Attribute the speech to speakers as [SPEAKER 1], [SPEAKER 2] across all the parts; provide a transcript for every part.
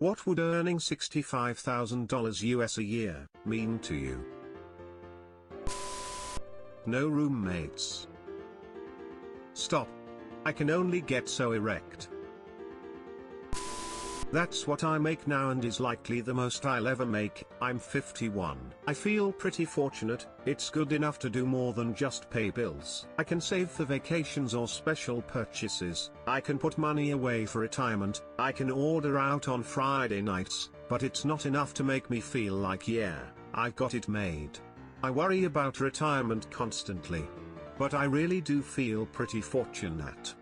[SPEAKER 1] What would earning $65,000 US a year mean to you? No roommates. Stop. I can only get so erect. That's what I make now and is likely the most I'll ever make. I'm 51. I feel pretty fortunate. It's good enough to do more than just pay bills. I can save for vacations or special purchases. I can put money away for retirement. I can order out on Friday nights, but it's not enough to make me feel like, yeah, I've got it made. I worry about retirement constantly. But I really do feel pretty fortunate.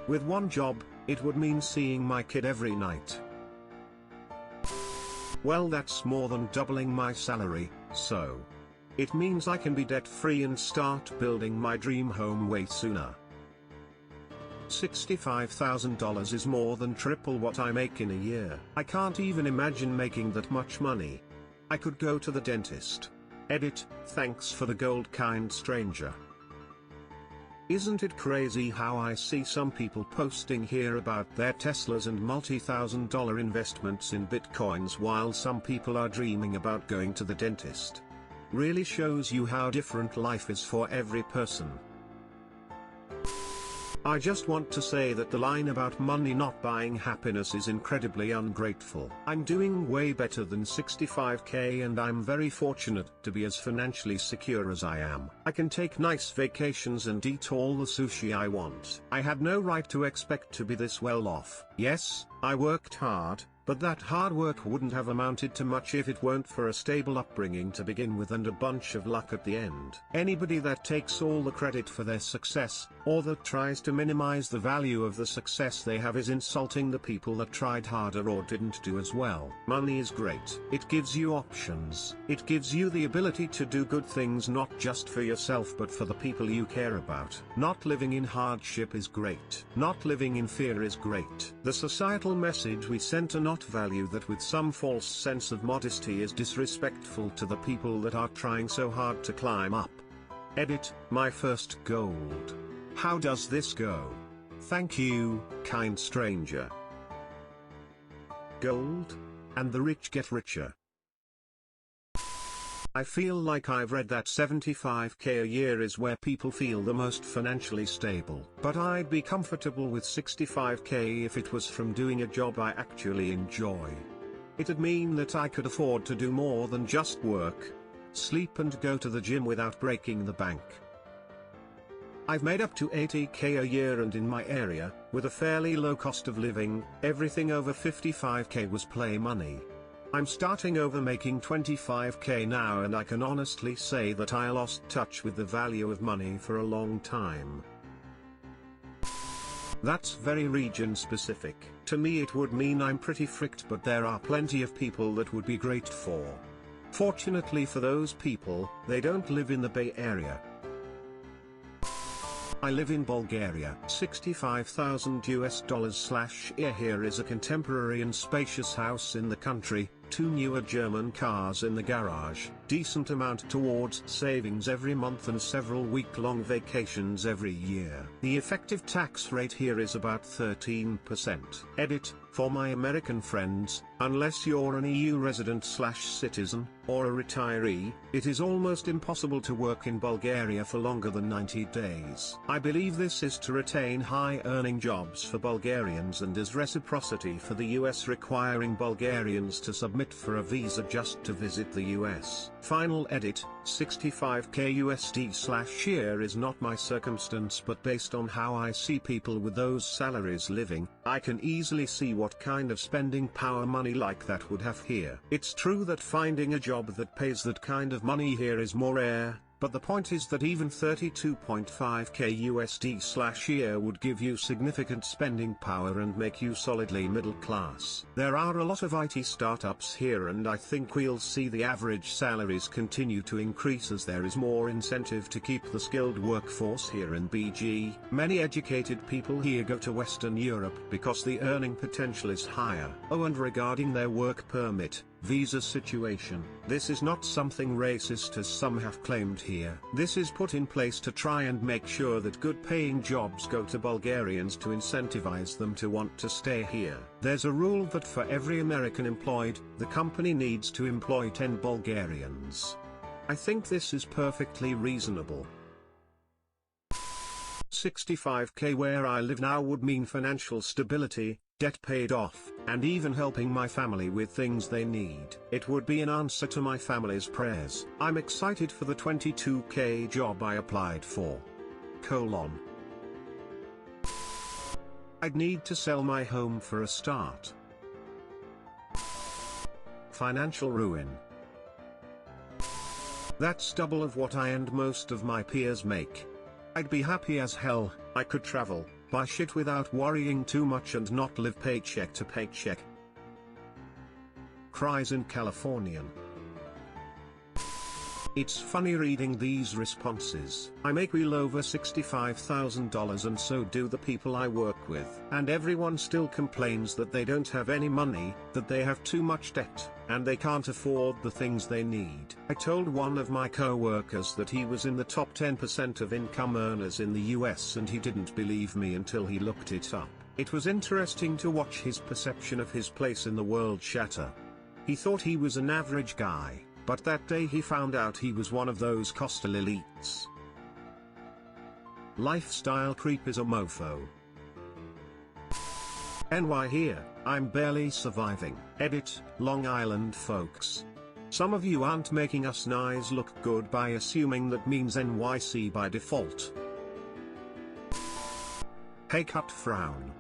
[SPEAKER 1] With one job, it would mean seeing my kid every night. Well, that's more than doubling my salary, so it means I can be debt-free and start building my dream home way sooner. $65,000 is more than triple what I make in a year. I can't even imagine making that much money. I could go to the dentist. Edit, thanks for the gold, kind stranger. Isn't it crazy how I see some people posting here about their Teslas and multi-thousand-dollar investments in bitcoins while some people are dreaming about going to the dentist? Really shows you how different life is for every person. I just want to say that the line about money not buying happiness is incredibly ungrateful. I'm doing way better than $65K and I'm very fortunate to be as financially secure as I am. I can take nice vacations and eat all the sushi I want. I had no right to expect to be this well off. Yes, I worked hard, but that hard work wouldn't have amounted to much if it weren't for a stable upbringing to begin with and a bunch of luck at the end. Anybody that takes all the credit for their success, or that tries to minimize the value of the success they have, is insulting the people that tried harder or didn't do as well. Money is great. It gives you options. It gives you the ability to do good things not just for yourself but for the people you care about. Not living in hardship is great. Not living in fear is great. The societal message we send to not value that with some false sense of modesty is disrespectful to the people that are trying so hard to climb up. Edit, my first gold. How does this go? Thank you, kind stranger. Gold? And the rich get richer. I feel like I've read that $75K a year is where people feel the most financially stable. But I'd be comfortable with $65K if it was from doing a job I actually enjoy. It'd mean that I could afford to do more than just work, sleep and go to the gym without breaking the bank. I've made up to $80K a year, and in my area, with a fairly low cost of living, everything over $55K was play money. I'm starting over making $25K now, and I can honestly say that I lost touch with the value of money for a long time. That's very region specific. To me it would mean I'm pretty fricked, but there are plenty of people that would be great for. Fortunately for those people, they don't live in the Bay Area. I live in Bulgaria. $65,000/year. Here is a contemporary and spacious house in the country, 2 newer German cars in the garage, decent amount towards savings every month, and several week-long vacations every year. The effective tax rate here is about 13%. Edit, for my American friends, unless you're an EU resident/citizen, or a retiree, it is almost impossible to work in Bulgaria for longer than 90 days. I believe this is to retain high-earning jobs for Bulgarians and as reciprocity for the US requiring Bulgarians to submit for a visa just to visit the US. Final edit, $65K USD/year is not my circumstance, but based on how I see people with those salaries living, I can easily see what kind of spending power money like that would have here. It's true that finding a job that pays that kind of money here is more rare, but the point is that even $32.5K USD/year would give you significant spending power and make you solidly middle class. There are a lot of IT startups here, and I think we'll see the average salaries continue to increase as there is more incentive to keep the skilled workforce here in BG. Many educated people here go to Western Europe because the earning potential is higher. Oh, and regarding their work permit, visa situation. This is not something racist as some have claimed here. This is put in place to try and make sure that good paying jobs go to Bulgarians to incentivize them to want to stay here. There's a rule that for every American employed, the company needs to employ 10 Bulgarians. I think this is perfectly reasonable. 65k where I live now would mean financial stability, debt paid off, and even helping my family with things they need. It would be an answer to my family's prayers. I'm excited for the 22k job I applied for. I'd need to sell my home for a start. Financial ruin. That's double of what I and most of my peers make. I'd be happy as hell, I could travel, buy shit without worrying too much and not live paycheck to paycheck. Cries in Californian. It's funny reading these responses. I make well over $65,000 and so do the people I work with. And everyone still complains that they don't have any money, that they have too much debt, and they can't afford the things they need. I told one of my co-workers that he was in the top 10% of income earners in the US and he didn't believe me until he looked it up. It was interesting to watch his perception of his place in the world shatter. He thought he was an average guy. But that day he found out he was one of those coastal elites. Lifestyle creep is a mofo. NY here, I'm barely surviving. Edit, Long Island folks. Some of you aren't making us nice look good by assuming that means NYC by default. Haircut frown.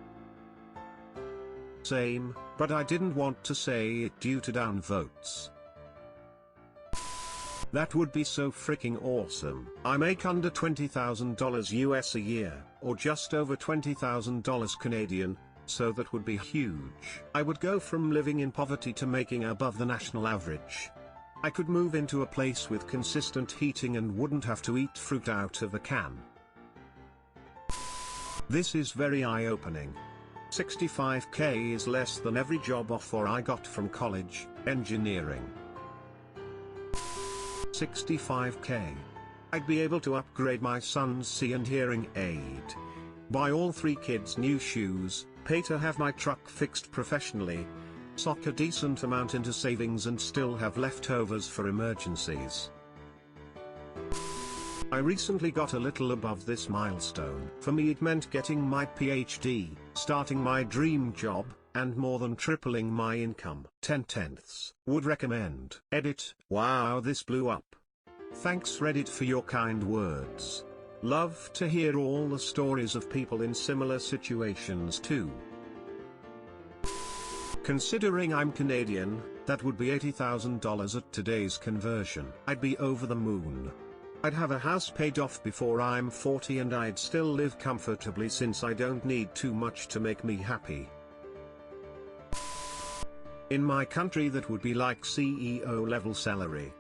[SPEAKER 1] Same, but I didn't want to say it due to downvotes. That would be so freaking awesome. I make under $20,000 US a year, or just over $20,000 Canadian, so that would be huge. I would go from living in poverty to making above the national average. I could move into a place with consistent heating and wouldn't have to eat fruit out of a can. This is very eye-opening. 65k is less than every job offer I got from college, engineering. 65k. I'd be able to upgrade my son's see and hearing aid, buy all 3 kids new shoes, pay to have my truck fixed professionally, sock a decent amount into savings and still have leftovers for emergencies. I recently got a little above this milestone. For me it meant getting my PhD, starting my dream job, and more than tripling my income. 10/10. Would recommend. Edit. Wow, this blew up. Thanks Reddit for your kind words. Love to hear all the stories of people in similar situations too. Considering I'm Canadian, that would be $80,000 at today's conversion. I'd be over the moon. I'd have a house paid off before I'm 40 and I'd still live comfortably since I don't need too much to make me happy. In my country that would be like CEO level salary.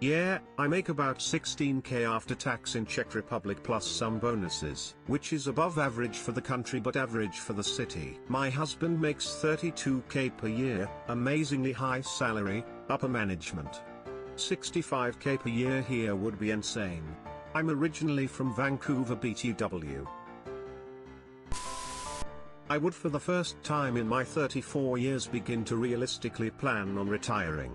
[SPEAKER 1] Yeah, I make about 16k after tax in Czech Republic plus some bonuses, which is above average for the country but average for the city. My husband makes 32k per year, amazingly high salary, upper management. 65k per year here would be insane. I'm originally from Vancouver, BTW. I would for the first time in my 34 years begin to realistically plan on retiring.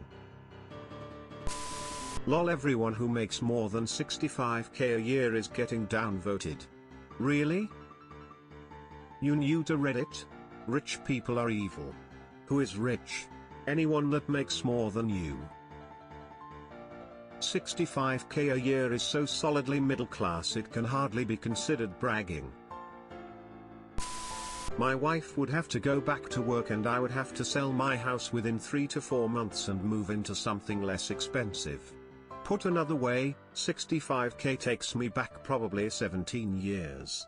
[SPEAKER 1] Lol, everyone who makes more than 65k a year is getting downvoted. Really? You new to Reddit? Rich people are evil. Who is rich? Anyone that makes more than you. 65k a year is so solidly middle class it can hardly be considered bragging. My wife would have to go back to work and I would have to sell my house within 3 to 4 months and move into something less expensive. Put another way, 65k takes me back probably 17 years.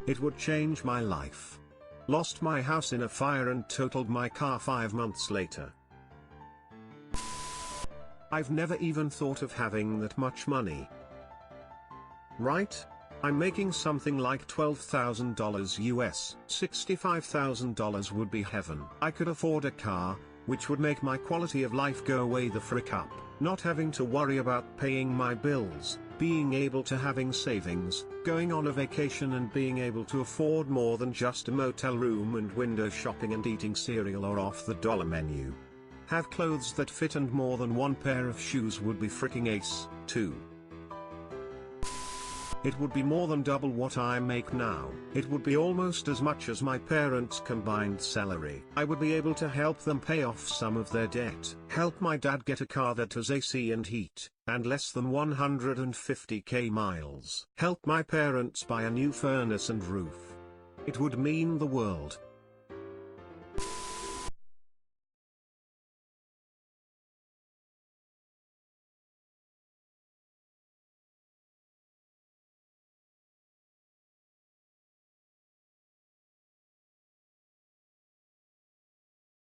[SPEAKER 1] It would change my life. Lost my house in a fire and totaled my car 5 months later. I've never even thought of having that much money. Right? I'm making something like $12,000 US. $65,000 would be heaven. I could afford a car, which would make my quality of life go away the frick up. Not having to worry about paying my bills, being able to having savings, going on a vacation and being able to afford more than just a motel room and window shopping and eating cereal or off-the-dollar menu. Have clothes that fit and more than one pair of shoes would be freaking ace, too. It would be more than double what I make now. It would be almost as much as my parents' combined salary. I would be able to help them pay off some of their debt. Help my dad get a car that has AC and heat, and less than 150k miles. Help my parents buy a new furnace and roof. It would mean the world.